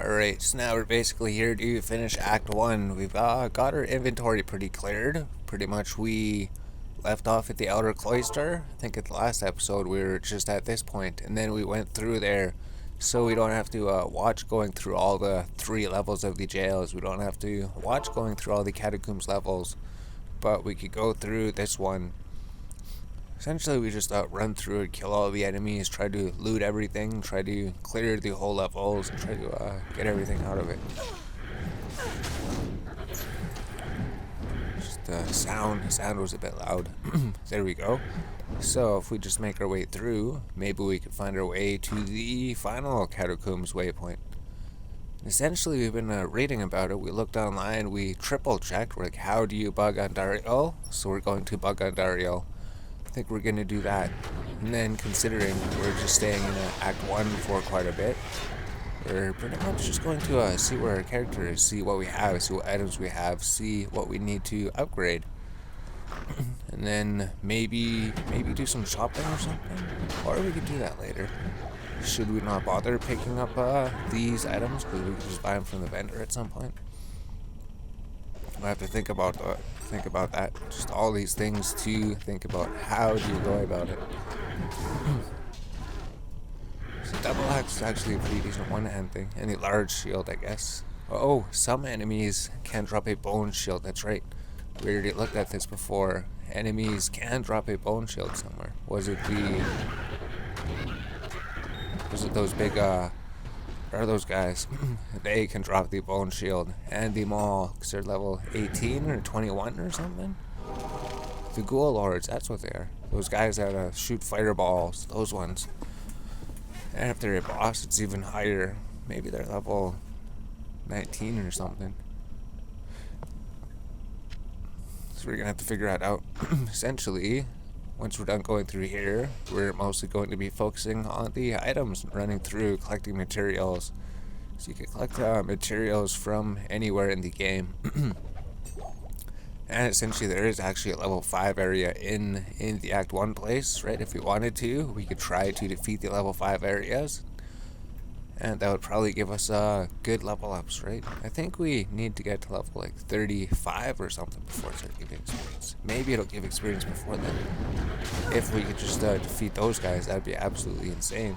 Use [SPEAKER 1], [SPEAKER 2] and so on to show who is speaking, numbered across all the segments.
[SPEAKER 1] Alright, so now we're basically here to finish Act 1. We've got our inventory pretty cleared. Pretty much we left off at the Outer Cloister. I think at the last episode we were just at this point, and then we went through there so we don't have to watch going through all the 3 levels of the jails. We don't have to watch going through all the catacombs levels, but we could go through this one. Essentially, we just run through it, kill all the enemies, try to loot everything, try to clear the whole levels, and try to get everything out of it. Just sound was a bit loud. There we go. So if we just make our way through, maybe we could find our way to the final catacombs waypoint. Essentially, we've been reading about it. We looked online, we triple checked. We're like, how do you bug on Dario? So we're going to bug on Dario. I think we're going to do that. And then, considering we're just staying in Act 1 for quite a bit, we're pretty much just going to see where our character is, see what we have, see what items we have, see what we need to upgrade. And then maybe do some shopping or something. Or we could do that later. Should we not bother picking up these items because we could just buy them from the vendor at some point? I have to think about that. Just all these things to think about. How do you go about it? So double axe is actually a pretty decent one-hand thing. Any large shield, I guess. Oh, some enemies can drop a bone shield. That's right. We already looked at this before. Enemies can drop a bone shield somewhere. Was it those big are those guys? They can drop the bone shield and the maul because they're level 18 or 21 or something. The ghoul lords, that's what they are. Those guys that shoot fireballs, those ones. And if they're a boss, it's even higher. Maybe they're level 19 or something. So we're gonna have to figure that out. Essentially, once we're done going through here, we're mostly going to be focusing on the items, running through, collecting materials. So you can collect materials from anywhere in the game. And essentially there is actually a level 5 area in the Act 1 place, right? If we wanted to, we could try to defeat the level 5 areas. And that would probably give us good level ups, right? I think we need to get to level like 35 or something before it starts giving experience. Maybe it'll give experience before then. If we could just defeat those guys, that'd be absolutely insane.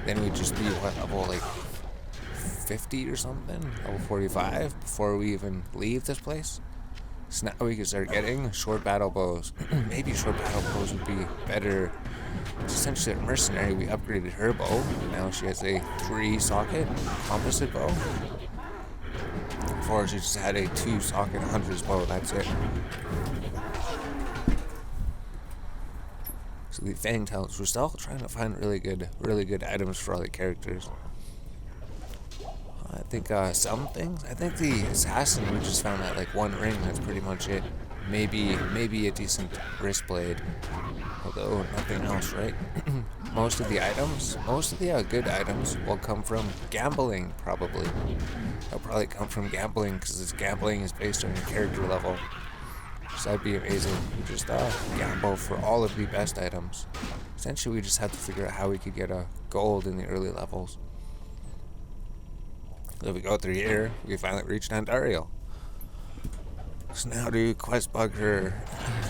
[SPEAKER 1] Then we'd just be, what, level like 50 or something? Level 45 before we even leave this place? So now we can start getting short battle bows. Maybe short battle bows would be better. It's essentially a mercenary. We upgraded her bow. Now she has a 3-socket composite bow. Before she just had a 2-socket hunter's bow. That's it. So the Fang Talents, we're still trying to find really good items for all the characters. I think some things. I think the assassin, we just found that like 1 ring. That's pretty much it. Maybe a decent wrist blade. Although nothing else, right? Most of the good items will come from gambling, probably. They'll probably come from gambling because this gambling is based on your character level. So that'd be amazing. We just gamble for all of the best items. Essentially, we just have to figure out how we could get gold in the early levels. So if we go through here, we finally reached Dario. So now to quest bug her.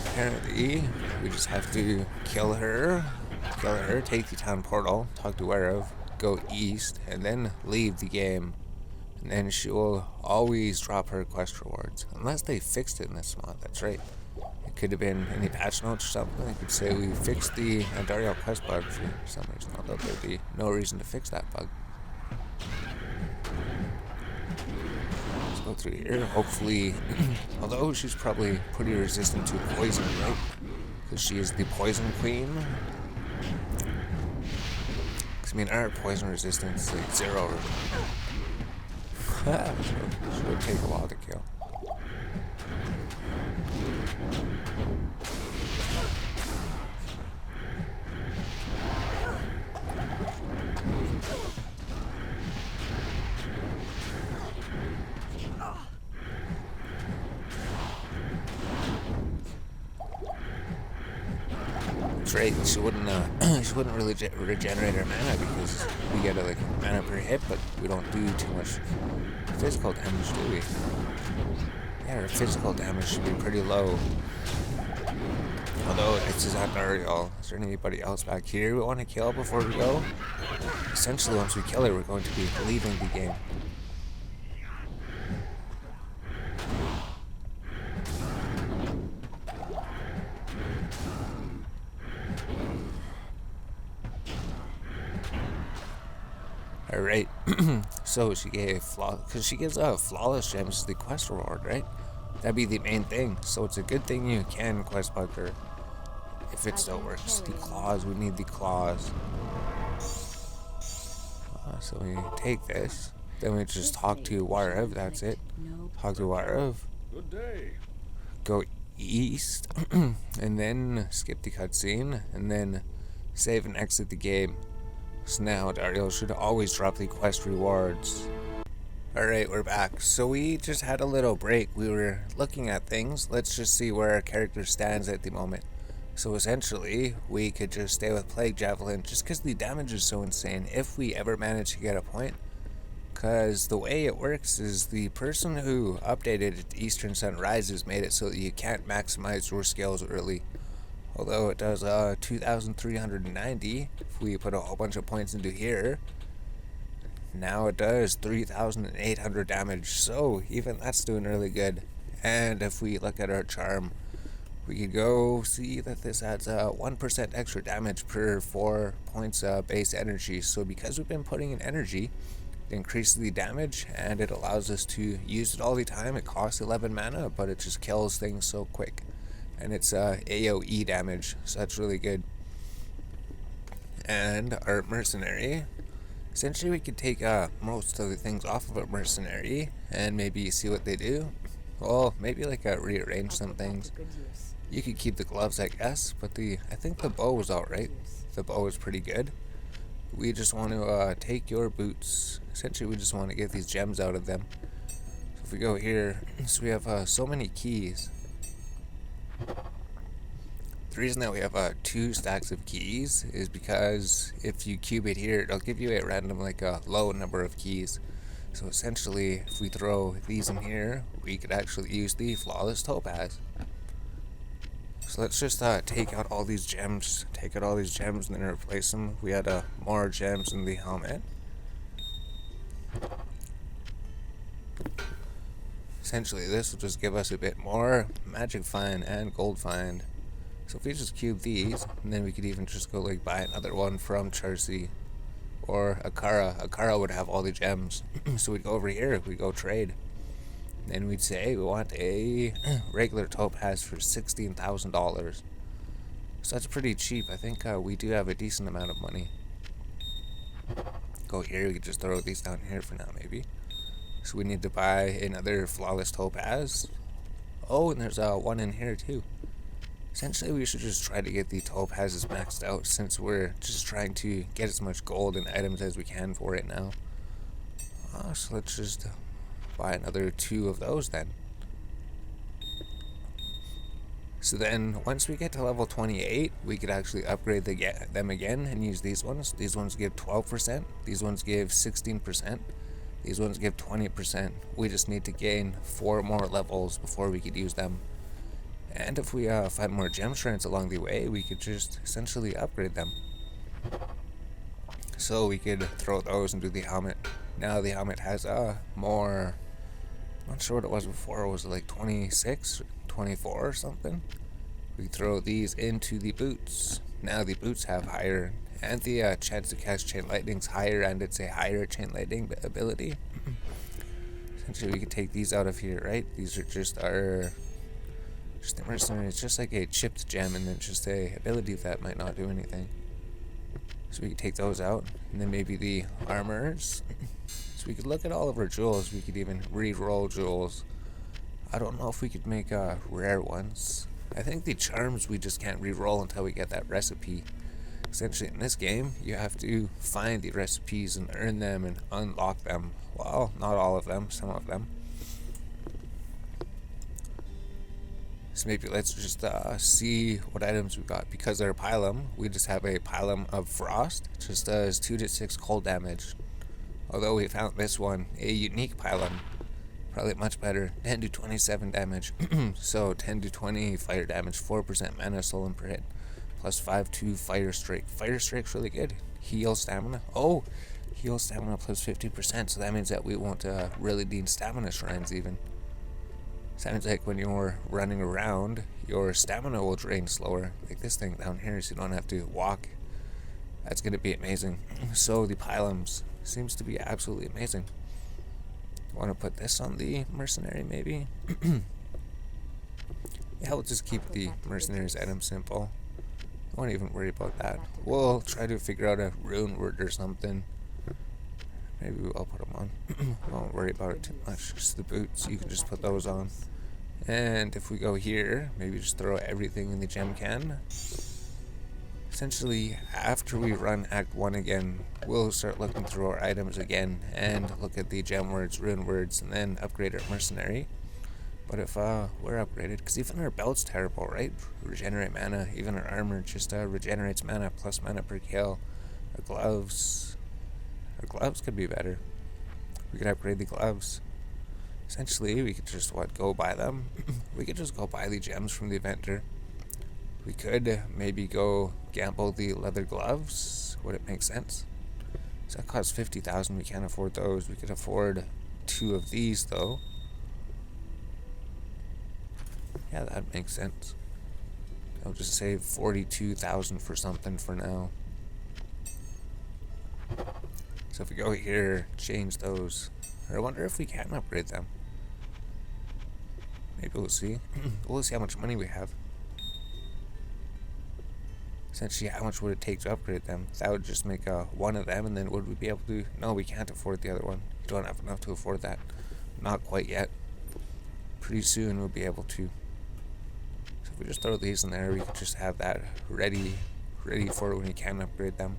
[SPEAKER 1] Apparently, we just have to kill her, take the town portal, talk to Werewolf, go east, and then leave the game. And then she will always drop her quest rewards. Unless they fixed it in this mod, that's right. It could have been any patch notes or something. They could say we fixed the Dario quest bug for some reason, although there'd be no reason to fix that bug. Go through here, hopefully. Although she's probably pretty resistant to poison, right? Because she is the poison queen. Because I mean, our poison resistance is like 0. So it would take a while to kill. Right, she wouldn't really regenerate her mana because we get like mana per hit, but we don't do too much physical damage, do we? Yeah, our physical damage should be pretty low. Although, this is not Ariel. Is there anybody else back here we want to kill before we go? Essentially, once we kill her, we're going to be leaving the game. Alright, so she gave because she gives flawless gems as the quest reward, right? That'd be the main thing, so it's a good thing you can quest bug her. If it still works. The claws, we need the claws. So we take this, then we just talk to Warav, that's it. Talk to Warav.
[SPEAKER 2] Good day.
[SPEAKER 1] Go east, and then skip the cutscene, and then save and exit the game. So now Dario should always drop the quest rewards. Alright, we're back. So we just had a little break. We were looking at things. Let's just see where our character stands at the moment. So essentially, we could just stay with Plague Javelin just because the damage is so insane if we ever manage to get a point. Because the way it works is the person who updated Eastern Sun Rises made it so that you can't maximize your skills early. Although it does 2,390 if we put a whole bunch of points into here. Now it does 3,800 damage, so even that's doing really good. And if we look at our charm, we could go see that this adds 1% extra damage per 4 points base energy. So because we've been putting in energy, it increases the damage and it allows us to use it all the time. It costs 11 mana, but it just kills things so quick. And it's AoE damage, so that's really good. And our mercenary, essentially we could take most of the things off of a mercenary and maybe see what they do. Well, maybe like rearrange some things. You could keep the gloves, I guess, but I think the bow was alright. The bow is pretty good. We just want to take your boots. Essentially we just want to get these gems out of them. So if we go here, so we have so many keys. The reason that we have 2 stacks of keys is because if you cube it here, it'll give you a random, like a low number of keys. So essentially, if we throw these in here, we could actually use the flawless topaz. So let's just take out all these gems, and then replace them. We had more gems in the helmet. Essentially, this will just give us a bit more magic find and gold find. So if we just cube these, and then we could even just go like buy another one from Charcy or Akara. Akara would have all the gems. So we'd go over here, we'd go trade. Then we'd say we want a regular topaz for $16,000. So that's pretty cheap. I think we do have a decent amount of money. Go here, we could just throw these down here for now maybe. So we need to buy another flawless topaz. Oh, and there's one in here too. Essentially, we should just try to get the topazes maxed out since we're just trying to get as much gold and items as we can for it now. So let's just buy another 2 of those then. So then, once we get to level 28, we could actually upgrade them again and use these ones. These ones give 12%, these ones give 16%, these ones give 20%. We just need to gain 4 more levels before we could use them. And if we find more gem shrines along the way, we could just essentially upgrade them. So we could throw those into the helmet. Now the helmet has more, I'm not sure what it was before, was it like 26, 24 or something? We throw these into the boots. Now the boots have higher, and the chance to cast chain lightning's higher, and it's a higher chain lightning ability. Essentially we could take these out of here, right? These are just our the mercenary. It's just like a chipped gem, and then just a ability that might not do anything. So we could take those out, and then maybe the armors. So we could look at all of our jewels. We could even re-roll jewels. I don't know if we could make rare ones. I think the charms we just can't re-roll until we get that recipe. Essentially in this game, you have to find the recipes and earn them and unlock them. Well, not all of them, some of them. So maybe let's just see what items we got. Because our Pylum, we just have a Pylum of Frost. It just does 2 to 6 cold damage. Although we found this one, a unique pylon, probably much better. 10 to 27 damage. So 10 to 20 fire damage, 4% mana stolen per hit, plus 5 to fire strike. Fire strike's really good. Heal stamina. Oh, heal stamina plus 50%. So that means that we won't really need stamina shrines even. Sounds like when you're running around, your stamina will drain slower. Like this thing down here, so you don't have to walk. That's going to be amazing. So the pylons seems to be absolutely amazing. Want to put this on the mercenary maybe? Yeah, we'll just keep the mercenary's item simple. I won't even worry about that. We'll try to figure out a rune word or something. Maybe I'll put them on. Won't worry about it too much. Just the boots, you can just put those on. And if we go here, maybe just throw everything in the gem can. Essentially, after we run Act 1 again, we'll start looking through our items again and look at the gem words, rune words, and then upgrade our mercenary. But if we're upgraded, because even our belt's terrible, right? Regenerate mana, even our armor just regenerates mana, plus mana per kill. Our gloves could be better. We could upgrade the gloves. Essentially, we could just, go buy them? We could just go buy the gems from the vendor. We could maybe go gamble the leather gloves. Would it make sense? So that costs 50,000. We can't afford those. We could afford 2 of these though. Yeah, that makes sense. I'll just save 42,000 for something for now. So if we go here, change those. Or I wonder if we can upgrade them. Maybe we'll see. We'll see how much money we have. Essentially, how much would it take to upgrade them? That would just make one of them, and then would we be able to... No, we can't afford the other one. We don't have enough to afford that. Not quite yet. Pretty soon we'll be able to. So if we just throw these in there, we could just have that ready for when we can upgrade them.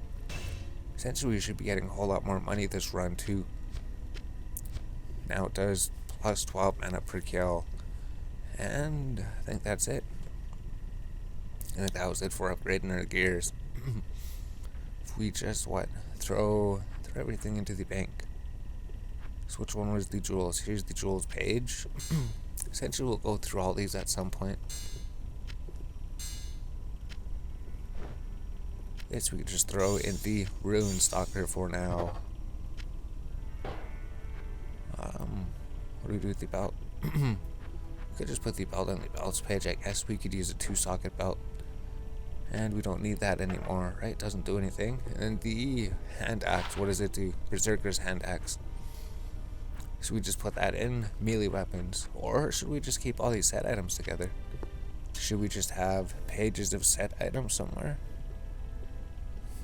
[SPEAKER 1] Essentially, we should be getting a whole lot more money this run, too. Now it does plus 12 mana per kill. And I think that's it. I think that was it for upgrading our gears. If we just, throw everything into the bank. So which one was the jewels? Here's the jewels page. Essentially, we'll go through all these at some point. This we could just throw in the rune stalker for now. What do we do with the belt? We could just put the belt on the belts page. I guess we could use a 2-socket belt. And we don't need that anymore, right? It doesn't do anything. And the hand axe, what does it do? Berserker's hand axe. Should we just put that in melee weapons? Or should we just keep all these set items together? Should we just have pages of set items somewhere?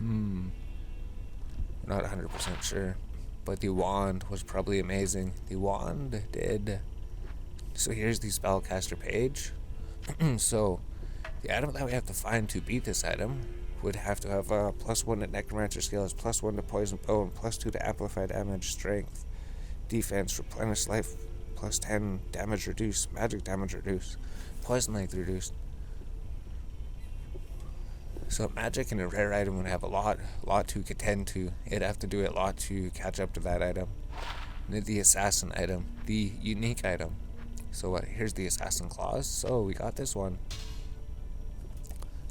[SPEAKER 1] Not 100% sure. But the wand was probably amazing. The wand did... So here's the spellcaster page. So the item that we have to find to beat this item would have to have a +1 to necromancer skills, +1 to poison bow, and +2 to amplify damage, strength, defense, replenish life, +10 damage reduce, magic damage reduce, poison length reduced. So magic and a rare item would have a lot to contend to. It'd have to do a lot to catch up to that item. And then the assassin item, the unique item. So here's the assassin clause. So we got this one.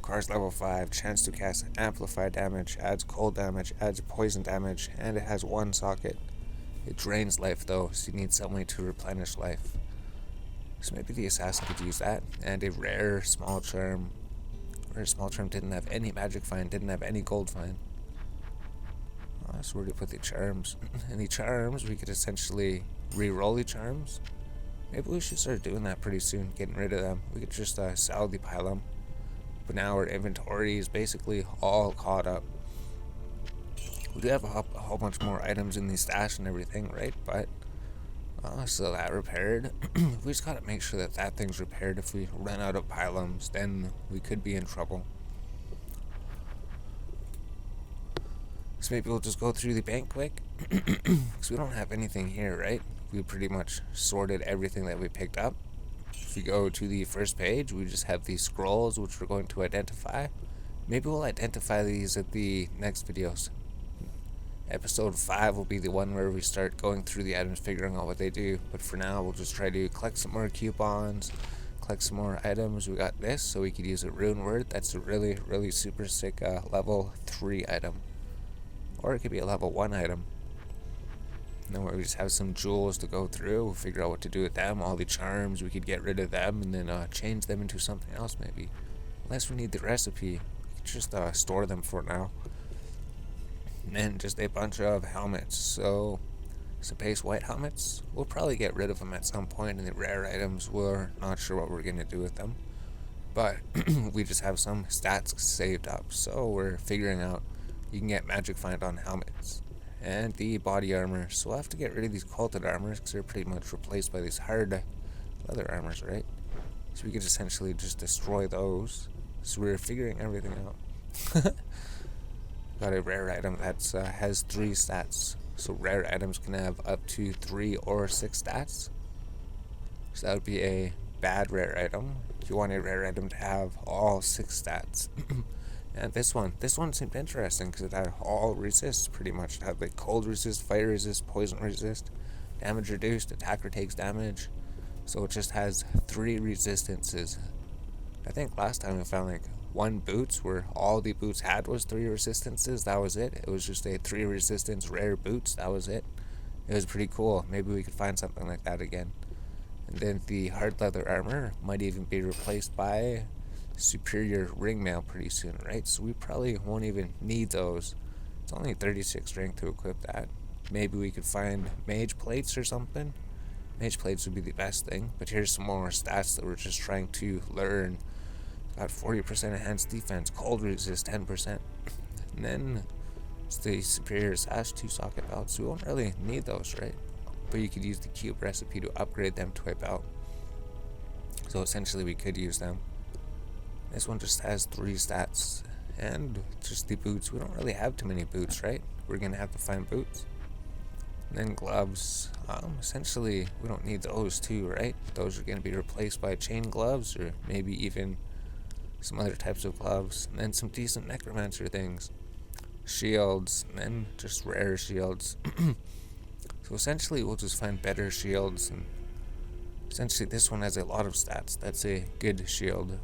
[SPEAKER 1] Cars level 5, chance to cast amplify damage, adds cold damage, adds poison damage, and it has 1 socket. It drains life though, so you need some way to replenish life. So maybe the assassin could use that. And a rare small charm. Rare small charm didn't have any magic find, didn't have any gold find. So where do we put the charms? And the charms, we could essentially re-roll the charms. Maybe we should start doing that pretty soon, getting rid of them. We could just sell the pylum. But now our inventory is basically all caught up. We do have a whole bunch more items in the stash and everything, right? But, so that repaired. We just gotta make sure that that thing's repaired. If we run out of pylums, then we could be in trouble. So maybe we'll just go through the bank quick. Because we don't have anything here, right? We pretty much sorted everything that we picked up. If we go to the first page, we just have these scrolls, which we're going to identify. Maybe we'll identify these at the next videos. Episode 5 will be the one where we start going through the items, figuring out what they do. But for now, we'll just try to collect some more coupons, collect some more items. We got this, so we could use a rune word. That's a really, really super sick level 3 item. Or it could be a level 1 item. And then we just have some jewels to go through. We'll figure out what to do with them. All the charms, we could get rid of them and then change them into something else maybe. Unless we need the recipe. We could just store them for now. And then just a bunch of helmets. So some base white helmets. We'll probably get rid of them at some point in the rare items. We're not sure what we're going to do with them. But we just have some stats saved up. So we're figuring out you can get magic find on helmets. And the body armor. So we'll have to get rid of these culted armors because they're pretty much replaced by these hard leather armors, right? So we could essentially just destroy those. So we're figuring everything out. Got a rare item that has 3 stats. So rare items can have up to 3 or 6 stats. So that would be a bad rare item. You want a rare item to have all 6 stats. And this one seemed interesting because it had all resists pretty much. It had like cold resist, fire resist, poison resist, damage reduced, attacker takes damage. So it just has 3 resistances. I think last time we found like 1 boots where all the boots had was 3 resistances. That was it. It was just a 3 resistance rare boots. That was it. It was pretty cool. Maybe we could find something like that again. And then the hard leather armor might even be replaced by superior ring mail pretty soon, right? So we probably won't even need those. It's only 36 strength to equip that. Maybe we could find mage plates or something. Mage plates would be the best thing. But here's some more stats that we're just trying to learn. Got 40% enhanced defense, cold resist 10%. And then it's the superior sash 2 socket belts. We won't really need those, right? But you could use the cube recipe to upgrade them to a belt. So essentially we could use them. This one just has 3 stats. And just the boots. We don't really have too many boots, right? We're going to have to find boots. And then gloves. Essentially, we don't need those too, right? Those are going to be replaced by chain gloves or maybe even some other types of gloves. And then some decent necromancer things. Shields. And then just rare shields. So essentially, we'll just find better shields. And essentially, this one has a lot of stats. That's a good shield.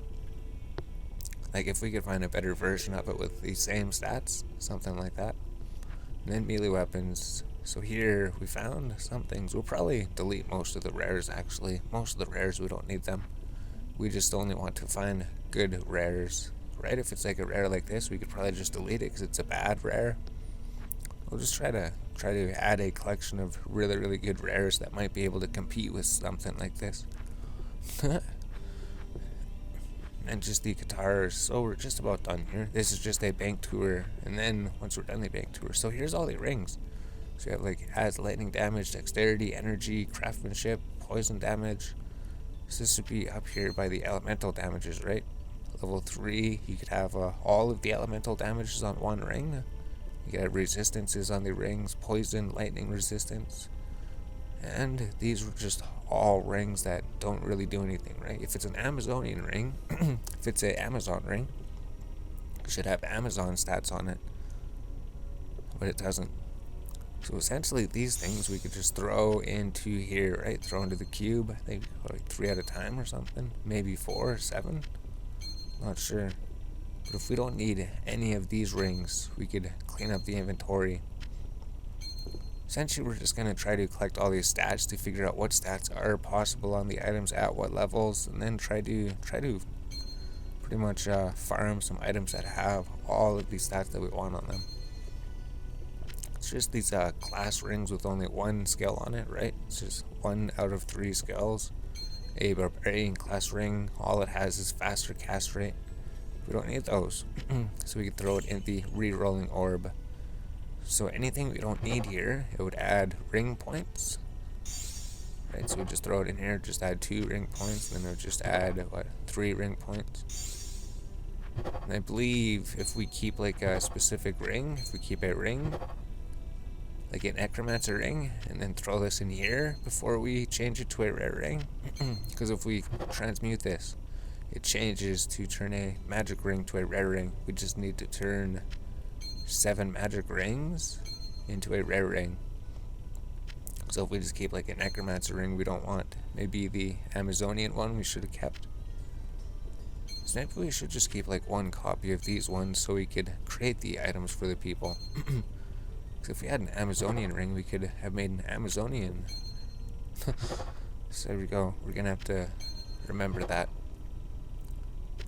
[SPEAKER 1] Like if we could find a better version of it with the same stats, something like that. And then melee weapons. So here we found some things. We'll probably delete most of the rares actually. Most of the rares, we don't need them. We just only want to find good rares, right? If it's like a rare like this, we could probably just delete it because it's a bad rare. We'll just try to add a collection of really, really good rares that might be able to compete with something like this. And just the guitars. So we're just about done here. This is just a bank tour, and then once we're done the bank tour, so here's all the rings. So you have like adds lightning damage, dexterity, energy, craftsmanship, poison damage. So this would be up here by the elemental damages, right? Level 3, you could have all of the elemental damages on one ring. You could have resistances on the rings, poison, lightning resistance. And these were just all rings that don't really do anything, right? If it's an Amazonian ring, if it's an Amazon ring, it should have Amazon stats on it. But it doesn't. So essentially these things we could just throw into here, right? Throw into the cube. I think like 3 at a time or something. Maybe 4 or 7. Not sure. But if we don't need any of these rings, we could clean up the inventory. Essentially, we're just going to try to collect all these stats to figure out what stats are possible on the items at what levels, and then try to pretty much farm some items that have all of these stats that we want on them. It's just these class rings with only 1 skill on it, right? It's just 1 out of 3 skills. A barbarian class ring, all it has is faster cast rate. We don't need those, so we can throw it in the re-rolling orb. So anything we don't need here, it would add ring points. Right, so we just throw it in here, just add 2 ring points, and then it would just add, 3 ring points. And I believe if we keep like a specific ring, if we keep a ring, like an necromancer ring, and then throw this in here before we change it to a rare ring, because if we transmute this, it changes to turn a magic ring to a rare ring. We just need to turn 7 magic rings. into a rare ring. So if we just keep like a necromancer ring we don't want, maybe the Amazonian one we should have kept. So maybe we should just keep like one copy of these ones so we could create the items for the people. Because if we had an Amazonian ring, we could have made an Amazonian. So there we go. We're gonna have to remember that.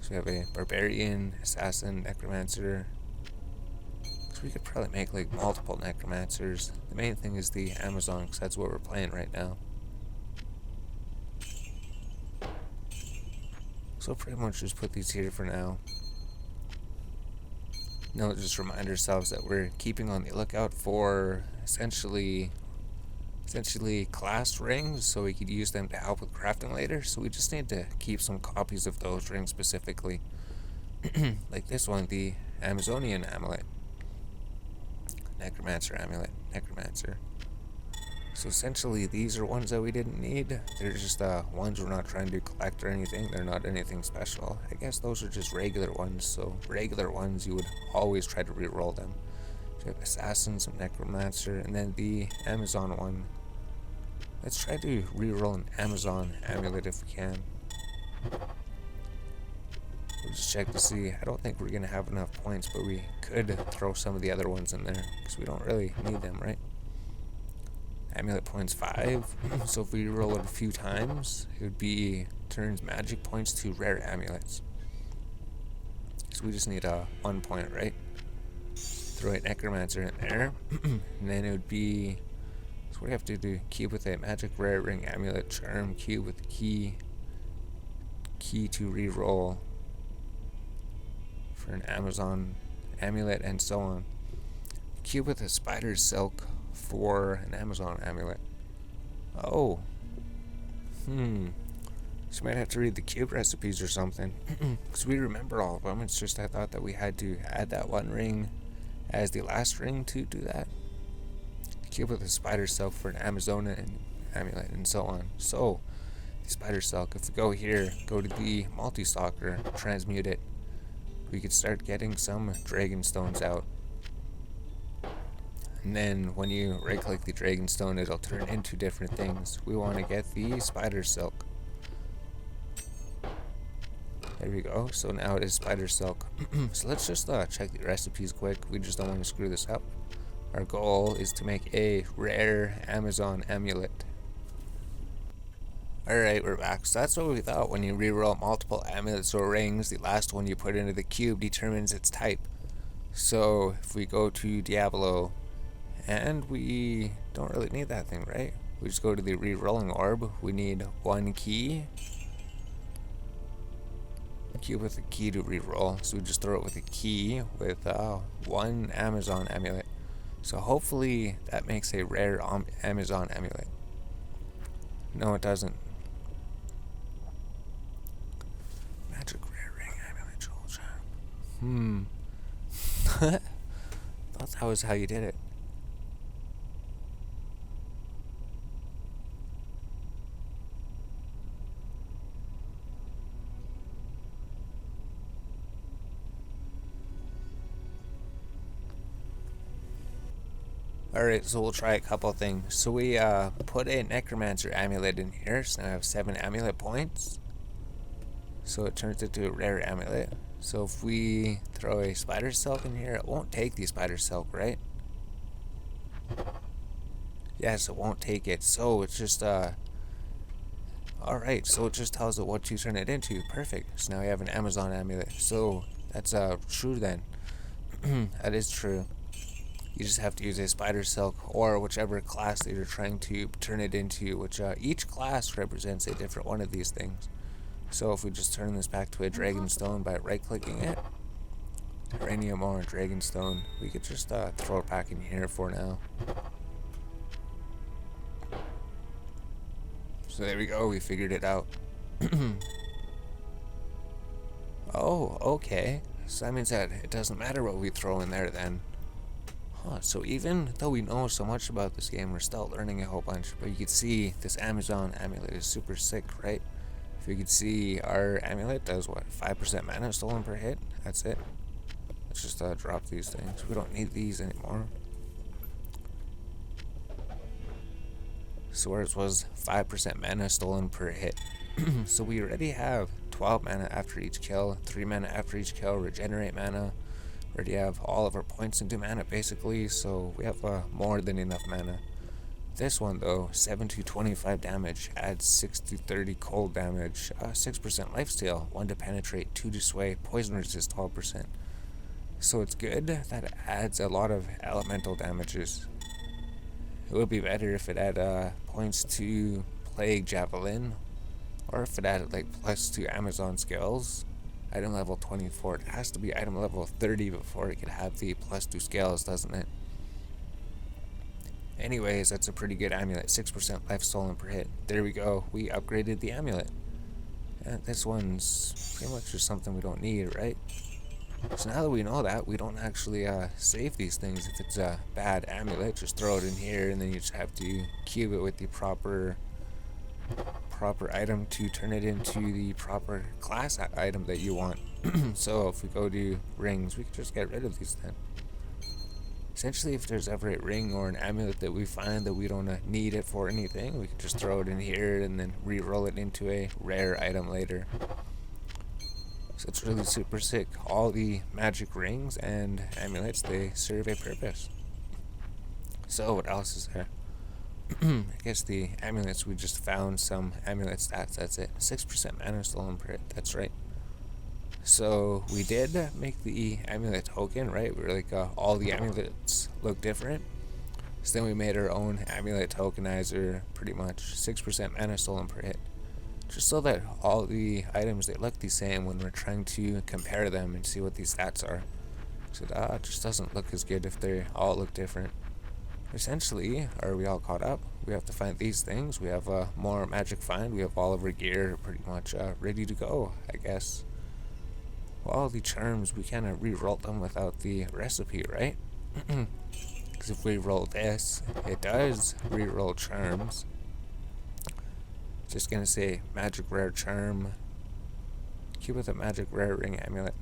[SPEAKER 1] So we have a barbarian, assassin, necromancer. So we could probably make like multiple necromancers. The main thing is the Amazon, because that's what we're playing right now. So pretty much just put these here for now. Now just remind ourselves that we're keeping on the lookout for essentially class rings, so we could use them to help with crafting later. So we just need to keep some copies of those rings specifically. Like this one, the Amazonian amulet. Necromancer amulet. Necromancer. So essentially these are ones that we didn't need. They're just ones we're not trying to collect or anything. They're not anything special. I guess those are just regular ones. So regular ones you would always try to re-roll them. So we have assassin, some necromancer, and then the Amazon one. Let's try to re-roll an Amazon amulet if we can. We'll just check to see. I don't think we're going to have enough points, but we could throw some of the other ones in there, because we don't really need them, right? Amulet points 5. So if we roll it a few times, it would be turns magic points to rare amulets. So we just need 1 point, right? Throw a necromancer in there. And then it would be... So what do we have to do? Cube with a magic rare ring amulet charm. Cube with the key. Key to re-roll for an Amazon amulet, and so on. Cube with a spider silk for an Amazon amulet. Oh. So we might have to read the cube recipes or something. Because we remember all of them. It's just I thought that we had to add that one ring as the last ring to do that. Cube with a spider silk for an Amazonian amulet, and so on. So, the spider silk, if we go here, go to the multi-stalker, transmute it, we could start getting some dragon stones out. And then when you right click the dragon stone, it'll turn into different things. We want to get the spider silk. There we go. So now it is spider silk. So let's just check the recipes quick. We just don't want to screw this up. Our goal is to make a rare Amazon amulet. Alright, we're back. So that's what we thought. When you reroll multiple amulets or rings, the last one you put into the cube determines its type. So if we go to Diablo, and we don't really need that thing, right? We just go to the re-rolling orb. We need 1 key. Cube with a key to re-roll. So we just throw it with a key with 1 Amazon amulet. So hopefully that makes a rare Amazon amulet. No, it doesn't. Magic rare ring amulet troll charm. Thought that was how you did it. Alright, so we'll try a couple things. So we put a necromancer amulet in here, so now I have 7 amulet points. So it turns into a rare amulet. So if we throw a spider silk in here, it won't take the spider silk, right? Yes, it won't take it. So it's just alright, so it just tells it what to turn it into. Perfect. So now we have an Amazon amulet. So that's true then. That is true. You just have to use a spider silk or whichever class that you're trying to turn it into, which each class represents a different one of these things. So if we just turn this back to a dragonstone by right-clicking it, uranium or dragonstone, we could just throw it back in here for now. So there we go, we figured it out. Oh, okay. So that means that it doesn't matter what we throw in there then. Huh, so even though we know so much about this game, we're still learning a whole bunch. But you can see this Amazon amulet is super sick, right? If you could see, our amulet does what? 5% mana stolen per hit? That's it. Let's just drop these things. We don't need these anymore. So ours was 5% mana stolen per hit. So we already have 12 mana after each kill, 3 mana after each kill, regenerate mana. We already have all of our points into mana basically, so we have more than enough mana. This one though, 7 to 25 damage, adds 6 to 30 cold damage, 6% lifesteal, 1 to penetrate, 2 to sway, poison resist 12%. So it's good that it adds a lot of elemental damages. It would be better if it had points to plague javelin, or if it added like plus 2 Amazon skills. Item level 24, it has to be item level 30 before it could have the plus 2 scales, doesn't it? Anyways, that's a pretty good amulet, 6% life stolen per hit. There we go, we upgraded the amulet. And this one's pretty much just something we don't need, right? So now that we know that, we don't actually save these things. If it's a bad amulet, just throw it in here, and then you just have to cube it with the proper item to turn it into the proper class item that you want. So if we go to rings, we can just get rid of these then. Essentially, if there's ever a ring or an amulet that we find that we don't need it for anything, we can just throw it in here and then re-roll it into a rare item later. So it's really super sick. All the magic rings and amulets, they serve a purpose. So what else is there? I guess the amulets, we just found some amulet stats, that's it. 6% mana stolen per hit, that's right. So we did make the amulet token, right? We were like, all the amulets look different. So then we made our own amulet tokenizer, pretty much. 6% mana stolen per hit. Just so that all the items, they look the same when we're trying to compare them and see what these stats are. So it just doesn't look as good if they all look different. Essentially, are we all caught up? We have to find these things. We have more magic find. We have all of our gear pretty much ready to go, I guess. Well, all the charms, we kind of re-roll them without the recipe, right? Because if we roll this, it does re-roll charms. Just gonna say magic rare charm. Keep with a magic rare ring amulet.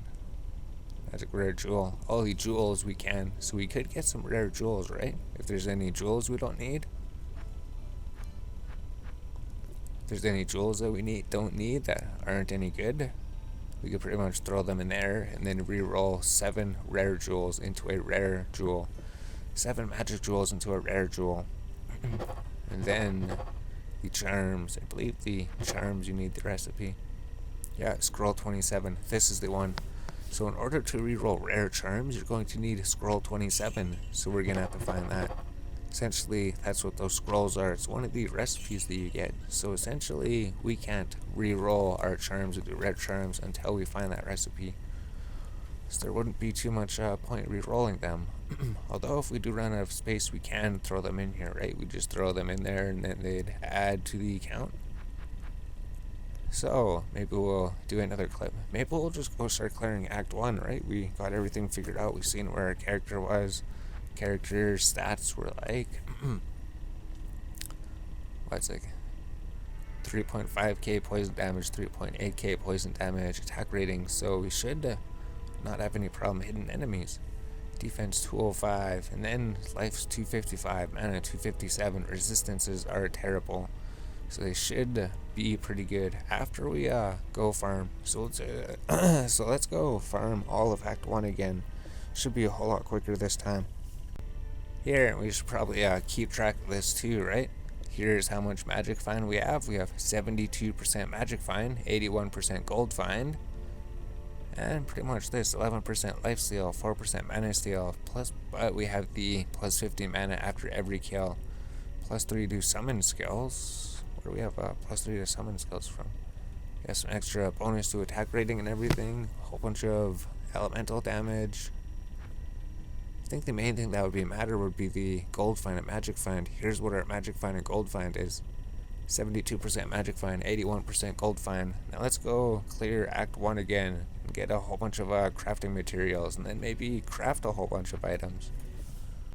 [SPEAKER 1] Magic rare jewel. All the jewels we can. So we could get some rare jewels, right? If there's any jewels we don't need. If there's any jewels that we don't need that aren't any good, we could pretty much throw them in there and then re-roll 7 rare jewels into a rare jewel. 7 magic jewels into a rare jewel. And then the charms. I believe the charms, you need the recipe. Yeah, scroll 27. This is the one. So in order to reroll rare charms, you're going to need scroll 27. So we're gonna have to find that. Essentially, that's what those scrolls are. It's one of the recipes that you get. So essentially, we can't re-roll our charms into rare charms until we find that recipe. So there wouldn't be too much point re-rolling them. Although if we do run out of space, we can throw them in here, right? We just throw them in there and then they'd add to the count. So maybe we'll do another clip. Maybe we'll just go start clearing Act 1, right? We got everything figured out. We've seen where our character was. Character stats were like... what's like 3.5k poison damage, 3.8k poison damage, attack rating. So we should not have any problem hitting enemies. Defense 205, and then life's 255, mana 257. Resistances are terrible, so they should be pretty good after we go farm. So let's go farm all of Act 1 again. Should be a whole lot quicker this time. Here, we should probably keep track of this too, right? Here's how much magic find we have. We have 72% magic find, 81% gold find, and pretty much this, 11% life steal, 4% mana steal, but we have the plus 50 mana after every kill, plus 3 to summon skills. Where do we have plus 3 to summon skills from? Got some extra bonus to attack rating and everything, a whole bunch of elemental damage. I think the main thing that would matter would be the gold find and magic find. Here's what our magic find and gold find is. 72% magic find, 81% gold find. Now let's go clear Act 1 again and get a whole bunch of crafting materials and then maybe craft a whole bunch of items.